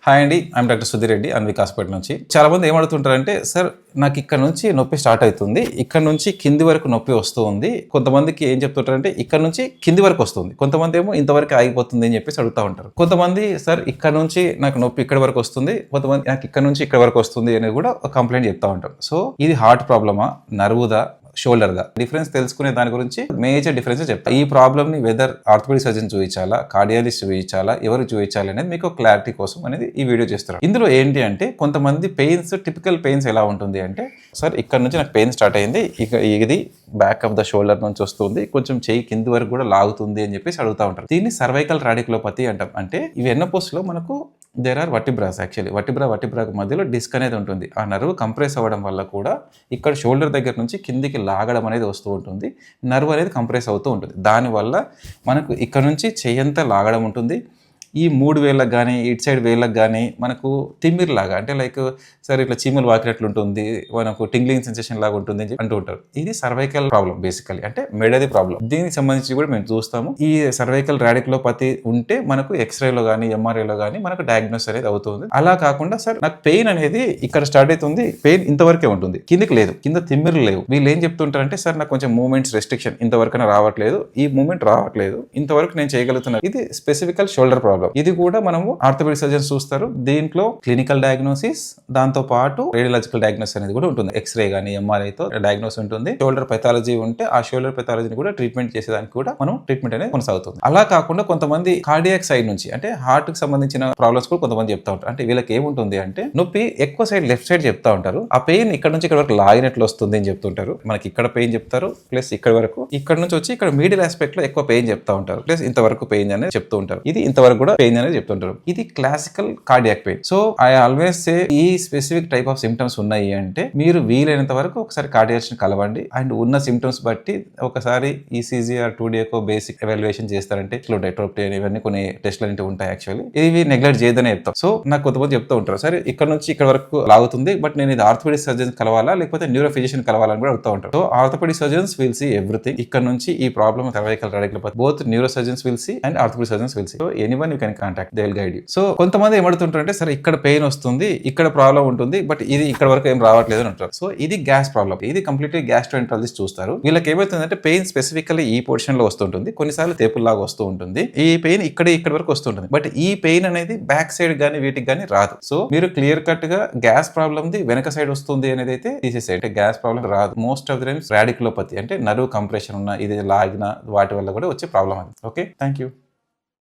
Hi అండి, I'm doctor Sudheer Reddy Anvik hospital నుంచి. చాలా మంది ఏమడుగుతుంటారంటే, సార్ నాకు ఇక్కడ నుంచి నొప్పి స్టార్ట్ అవుతుంది, ఇక్కడ నుంచి కింది వరకు నొప్పి వస్తూ ఉంది. కొంతమందికి ఏం చెప్తుంటారంటే ఇక్కడ నుంచి కింది వరకు వస్తుంది, కొంతమంది ఏమో ఇంతవరకు ఆగిపోతుంది అని చెప్పేసి అడుగుతూ ఉంటారు. కొంతమంది సార్ ఇక్కడ నుంచి నాకు నొప్పి ఇక్కడ వరకు వస్తుంది, కొంతమంది నాకు ఇక్కడ నుంచి ఇక్కడ వరకు వస్తుంది అనేది కూడా కంప్లైంట్ చెప్తా ఉంటారు. సో ఇది హార్ట్ ప్రాబ్లమా, నర్వుదా, షోల్డర్ దా, డిఫరెన్స్ తెలుసుకునే దాని గురించి మేజర్ డిఫరెన్స్ చెప్తాను. ఈ ప్రాబ్లమ్ ని వెదర్ ఆర్థోపెడిక్ సర్జన్ చూపించాలా, కార్డియాలజిస్ట్ చూపించాలా, ఎవరు చూపించాలి అనేది మీకు క్లారిటీ కోసం అనేది ఈ వీడియో చేస్తారు. ఇందులో ఏంటి అంటే కొంతమంది పెయిన్స్, టిపికల్ పెయిన్స్ ఎలా ఉంటుంది అంటే, సార్ ఇక్కడ నుంచి నాకు పెయిన్ స్టార్ట్ అయింది, ఇక ఇది బ్యాక్ ఆఫ్ ద షోల్డర్ నుంచి వస్తుంది, కొంచెం చెయ్యి కింది వరకు కూడా లాగుతుంది అని చెప్పేసి అడుగుతూ ఉంటారు. దీన్ని సర్వైకల్ రాడిక్యులోపతి అంటాం. అంటే ఈ వెన్నపోస్లో మనకు దేర్ ఆర్ వర్టిబ్రాస్. యాక్చువల్లీ వర్టిబ్రాకు మధ్యలో డిస్క్ అనేది ఉంటుంది. ఆ నర్వ్ కంప్రెస్ అవ్వడం వల్ల కూడా ఇక్కడ షోల్డర్ దగ్గర నుంచి కిందికి లాగడం అనేది వస్తూ ఉంటుంది, నర్వ్ అనేది కంప్రెస్ అవుతూ ఉంటుంది. దానివల్ల మనకు ఇక్కడ నుంచి చెయ్యంతా లాగడం ఉంటుంది. ఈ 3 వేళ్ళకి కానీ ఇటు సైడ్ వేళ్ళకి కానీ మనకు తిమ్మిరిలాగా, అంటే లైక్ సరే ఇట్లా చీమలు వాకినట్లు ఉంటుంది, మనకు టింగ్లింగ్ సెన్సేషన్ లాగా ఉంటుంది అని అంటూ ఉంటారు. ఇది సర్వైకల్ ప్రాబ్లం బేసికలీ, అంటే మెడది ప్రాబ్లం. దీనికి సంబంధించి కూడా మేము చూస్తాము. ఈ సర్వైకల్ రాడిక్యులోపతి ఉంటే మనకు ఎక్స్రేలో కానీ ఎంఆర్ఐలో కానీ మనకు డయాగ్నోస్ అనేది అవుతుంది. అలా కాకుండా సార్ నాకు పెయిన్ అనేది ఇక్కడ స్టార్ట్ అవుతుంది, పెయిన్ ఇంతవరకే ఉంటుంది, కిందికి లేదు, కింద తిమ్మిరు లేవు. వీళ్ళు ఏం చెప్తుంటారంటే సార్ నాకు కొంచెం మూమెంట్స్ రెస్ట్రిక్షన్, ఇంతవరకు రావట్లేదు, ఈ మూమెంట్ రావట్లేదు, ఇంతవరకు నేను చేయగలుగుతున్నాను. ఇది స్పెసిఫికల్ షోల్డర్ ప్రాబ్లం. ఇది కూడా మనము ఆర్థోపెడిక్ సర్జన్స్ చూస్తారు. దీంట్లో క్లినికల్ డయాగ్నోసిస్, దాంతో పాటు రేడియాలజికల్ డయాగ్నోసిస్ అనేది కూడా ఉంటుంది. ఎక్స్రే గానీ ఎంఆర్ఐతో డయాగ్నోస్ ఉంటుంది. షోల్డర్ పెథాలజీ ఉంటే ఆ షోల్డర్ పెథాలజీని కూడా ట్రీట్మెంట్ చేసేదానికి కూడా మనం ట్రీట్మెంట్ అనేది కొనసాగుతుంది. అలా కాకుండా కొంతమంది కార్డియాక్ సైడ్ నుంచి, అంటే హార్ట్ కి సంబంధించిన ప్రాబ్లమ్స్ కూడా కొంతమంది చెప్తా ఉంటారు. అంటే వీళ్ళకి ఏముంటుంది అంటే నొప్పి ఎక్కువ సైడ్ లెఫ్ట్ సైడ్ చెప్తా ఉంటారు. ఆ పెయిన్ ఇక్కడ నుంచి ఇక్కడ వరకు లాగినట్లు వస్తుంది అని చెప్తుంటారు. మనకి ఇక్కడ పెయిన్ చెప్తారు, ప్లస్ ఇక్కడ వరకు, ఇక్కడ నుంచి వచ్చి ఇక్కడ మిడిల్ ఆస్పెక్ట్ లో ఎక్కువ పెయిన్ చెప్తా ఉంటారు, ప్లస్ ఇంతవరకు పెయిన్ అనేది చెప్తూ ఉంటారు. ఇది ఇంతవరకు కూడా పెయిన్ అనేది చెప్తుంటారు. ఇది classical cardiac pain. So I always say ఈ స్పెసిఫిక్ టైప్ ఆఫ్ సిమ్టమ్స్ ఉన్నాయి అంటే మీరు వీలైనంత వరకు ఒకసారి కార్డియాలజిస్ట్ కలవండి. అండ్ ఉన్న సిమ్టమ్స్ బట్టి ఒకసారి ECG are 2D basic evaluation చేస్తారంటే ట్రోప్టీ ఇవన్నీ కొన్ని టెస్ట్లు అనేవి ఉంటాయి. యాక్చువల్లీ ఇవి నెగ్లెక్ట్ చేయదని చెప్తాం. సో నాకు కొంతమంది చెప్తూ ఉంటారు, సరే ఇక్కడ నుంచి ఇక్కడ వరకు లాగుతుంది, బట్ నేను ఇది ఆర్థోపెడిక్ సర్జన్ కలవాలా లేకపోతే న్యూరో ఫిజిషియన్ కలవాలని కూడా అడుగుతూ ఉంటారు. So orthopaedic surgeons will see everything. ఇక్కడ నుంచి ఈ problem cervical radiculopathy both neuro surgeons will see and orthopaedic surgeons will see. So anyone you can contact, they will guide you. So కొంతమంది ఏమడుతుంటారంటే సరే ఇక్కడ పెయిన్ వస్తుంది, ఇక్కడ ప్రాబ్లం ఉంటుంది, బట్ ఇది ఇక్కడ వరకు ఏం రావట్లేదు అని అంటారు. సో ఇది గ్యాస్ ప్రాబ్లం. ఇది కంప్లీట్లీ గ్యాస్ట్రోఎంట్రాలజిస్ట్ చూస్తారు. వీళ్ళకి ఏమవుతుందంటే పెయిన్ స్పెసిఫికల్లీ ఈ పొజిషన్ లో వస్తుంటుంది, కొన్నిసార్లు తేపుల్లాగా వస్తూ ఉంటుంది. ఈ పెయిన్ ఇక్కడ వరకు వస్తుంటుంది, బట్ ఈ పెయిన్ అనేది బ్యాక్ సైడ్ గానీ వీటికి గానీ రాదు. సో మీరు క్లియర్ కట్ గా గ్యాస్ ప్రాబ్లమ్ ది వెనక సైడ్ వస్తుంది అనేది అయితే తీసేసేయండి. అంటే గ్యాస్ ప్రాబ్లం రాదు. Most of the times radiculopathy అంటే నర్వ్ కంప్రెషన్ ఉన్న, ఇది లాగిన వాటి వల్ల కూడా వచ్చే ప్రాబ్లం అది. Okay, thank you.